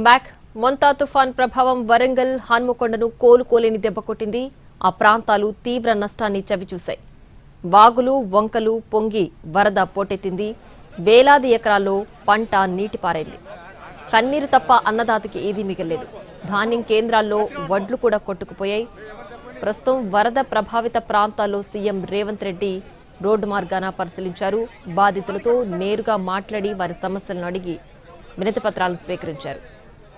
Back Montha తుఫాన్ ప్రభావం వరంగల్ హన్మకొండను కోలుకోలేని దెబ్బకొట్టింది. ఆ ప్రాంతాలు తీవ్ర నష్టాన్ని చవిచూశాయి. వాగులు వంకలు పొంగి వరద పోటెత్తింది. వేలాది ఎకరాల్లో పంట నీటిపారైంది. కన్నీరు తప్ప అన్నదాతకి ఏదీ మిగలేదు. ధాన్యం కేంద్రాల్లో వడ్లు కూడా కొట్టుకుపోయాయి. ప్రస్తుతం వరద ప్రభావిత ప్రాంతాల్లో సీఎం రేవంత్ రెడ్డి రోడ్డు మార్గాన పరిశీలించారు. బాధితులతో నేరుగా మాట్లాడి వారి సమస్యలను అడిగి వినతి పత్రాలు స్వీకరించారు.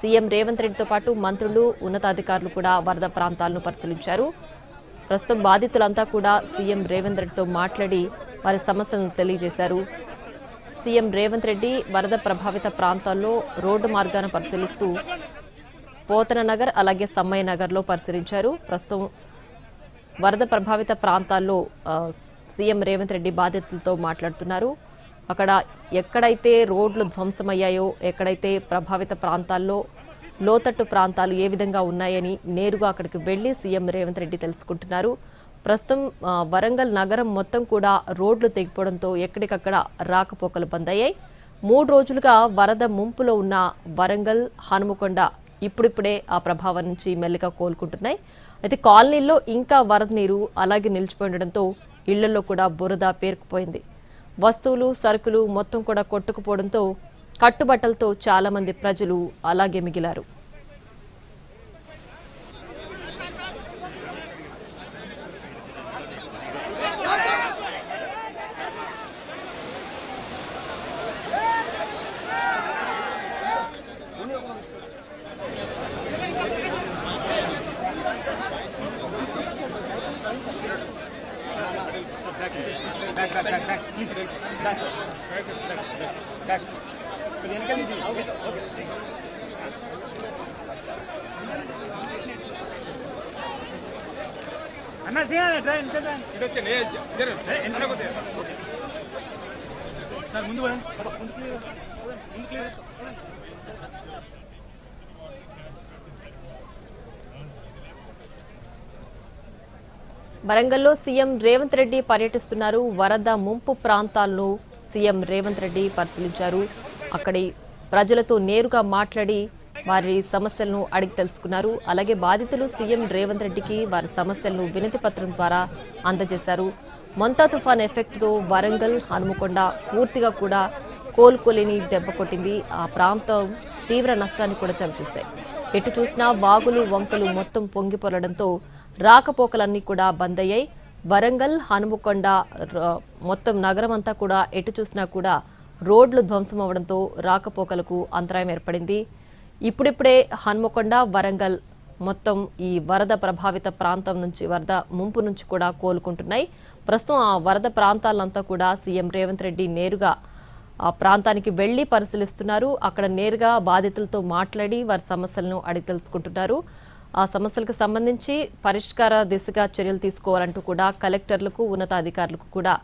సీఎం రేవంత్ రెడ్డితో పాటు మంత్రులు ఉన్నతాధికారులు కూడా వరద ప్రాంతాలను పరిశీలించారు. ప్రస్తుతం బాధితులంతా కూడా సీఎం రేవంత్ రెడ్డితో మాట్లాడి వారి సమస్యలను తెలియజేశారు. సీఎం రేవంత్ రెడ్డి వరద ప్రభావిత ప్రాంతాల్లో రోడ్డు మార్గాన పరిశీలిస్తూ పోతన నగర్ అలాగే సమ్మయ్య నగర్లో పరిశీలించారు. ప్రస్తుతం వరద ప్రభావిత ప్రాంతాల్లో సీఎం రేవంత్ రెడ్డి బాధితులతో మాట్లాడుతున్నారు. అక్కడ ఎక్కడైతే రోడ్లు ధ్వంసమయ్యాయో, ఎక్కడైతే ప్రభావిత ప్రాంతాల్లో లోతట్టు ప్రాంతాలు ఏ విధంగా ఉన్నాయని నేరుగా అక్కడికి వెళ్లి సీఎం రేవంత్ రెడ్డి తెలుసుకుంటున్నారు. ప్రస్తుతం వరంగల్ నగరం మొత్తం కూడా రోడ్లు తెగిపోవడంతో ఎక్కడికక్కడ రాకపోకలు బంద్ అయ్యాయి. 3 రోజులుగా వరద ముంపులో ఉన్న వరంగల్ హనుమకొండ ఇప్పుడిప్పుడే ఆ ప్రభావం నుంచి మెల్లిగా కోలుకుంటున్నాయి. అయితే కాలనీల్లో ఇంకా వరద నీరు అలాగే నిలిచిపోయి ఉండడంతో ఇళ్లలో కూడా బురద పేరుకుపోయింది. వస్తువులు సరుకులు మొత్తం కూడా కొట్టుకుపోవడంతో కట్టుబట్టలతో చాలా మంది ప్రజలు అలాగే మిగిలారు. వరంగల్లో సీఎం రేవంత్ రెడ్డి పర్యటిస్తున్నారు. వరద ముంపు ప్రాంతాలను సీఎం రేవంత్ రెడ్డి పరిశీలించారు. అక్కడి ప్రజలతో నేరుగా మాట్లాడి వారి సమస్యలను అడిగి తెలుసుకున్నారు. అలాగే బాధితులు సీఎం రేవంత్ రెడ్డికి వారి సమస్యలను వినతి పత్రం ద్వారా అందజేశారు. మొంతా తుఫాన్ ఎఫెక్ట్తో వరంగల్ హనుమకొండ పూర్తిగా కూడా కోలుకోలేని దెబ్బ కొట్టింది. ఆ ప్రాంతం తీవ్ర నష్టాన్ని కూడా చవిచూశాయి. ఎటు చూసినా వాగులు వంకలు మొత్తం పొంగిపొరడంతో రాకపోకలన్నీ కూడా బంద్ అయ్యాయి. వరంగల్ హనుమకొండ మొత్తం నగరం అంతా కూడా ఎటు చూసినా కూడా రోడ్లు ధ్వంసం అవడంతో రాకపోకలకు అంతరాయం ఏర్పడింది. ఇప్పుడిప్పుడే హనుమకొండ వరంగల్ మొత్తం ఈ వరద ప్రభావిత ప్రాంతం నుంచి వరద ముంపు నుంచి కూడా కోలుకుంటున్నాయి. ప్రస్తుతం ఆ వరద ప్రాంతాలంతా కూడా సీఎం రేవంత్ రెడ్డి నేరుగా ఆ ప్రాంతానికి వెళ్లి పరిశీలిస్తున్నారు. అక్కడ నేరుగా బాధితులతో మాట్లాడి వారి సమస్యలను అడిగి తెలుసుకుంటున్నారు. ఆ సమస్యలకు సంబంధించి పరిష్కార దిశగా చర్యలు తీసుకోవాలంటూ కూడా కలెక్టర్లకు ఉన్నతాధికారులకు కూడా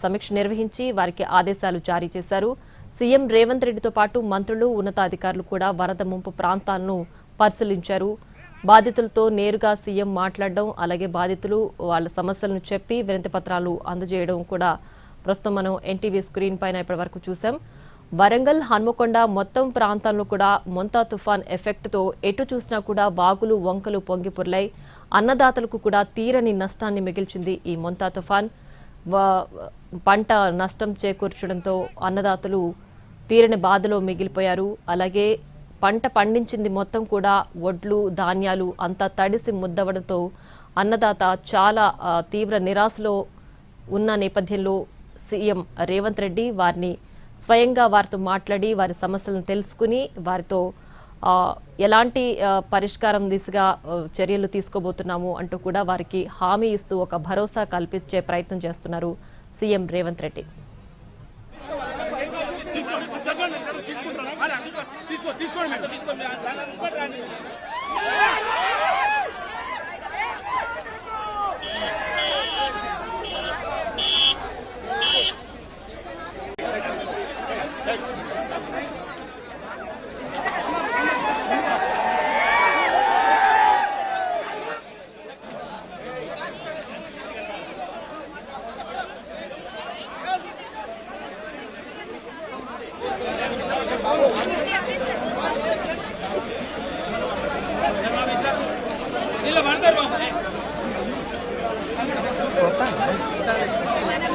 సమీక్ష నిర్వహించి వారికి ఆదేశాలు జారీ చేశారు. సీఎం రేవంత్ రెడ్డితో పాటు మంత్రులు ఉన్నతాధికారులు కూడా వరద ముంపు ప్రాంతాలను పరిశీలించారు. బాధితులతో నేరుగా సీఎం మాట్లాడడం అలాగే బాధితులు వాళ్ళ సమస్యలను చెప్పి వినతి పత్రాలు అందజేయడం కూడా ప్రస్తుతం మనం ఎన్టీవీ స్క్రీన్ పైన ఇప్పటి వరకు చూసాం. వరంగల్ హన్మకొండ మొత్తం ప్రాంతాల్లో కూడా మొంతా తుఫాన్ ఎఫెక్ట్తో ఎటు చూసినా కూడా వాగులు వంకలు పొంగి పొర్లాయి. అన్నదాతలకు కూడా తీరని నష్టాన్ని మిగిల్చింది ఈ మొంతా తుఫాన్. పంట నష్టం చేకూర్చడంతో అన్నదాతలు తీరని బాధలో మిగిలిపోయారు. అలాగే పంట పండించింది మొత్తం కూడా వడ్లు ధాన్యాలు అంతా తడిసి ముద్దవడంతో అన్నదాత చాలా తీవ్ర నిరాశలో ఉన్న నేపథ్యంలో సీఎం రేవంత్ రెడ్డి వారిని స్వయంగా వారితో మాట్లాడి వారి సమస్యలను తెలుసుకుని వారితో ఎలాంటి పరిష్కారం దిశగా చర్యలు తీసుకోబోతున్నాము అంటూ కూడా వారికి హామీ ఇస్తూ ఒక భరోసా కల్పించే ప్రయత్నం చేస్తున్నారు సీఎం రేవంత్ రెడ్డి.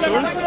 చూడండి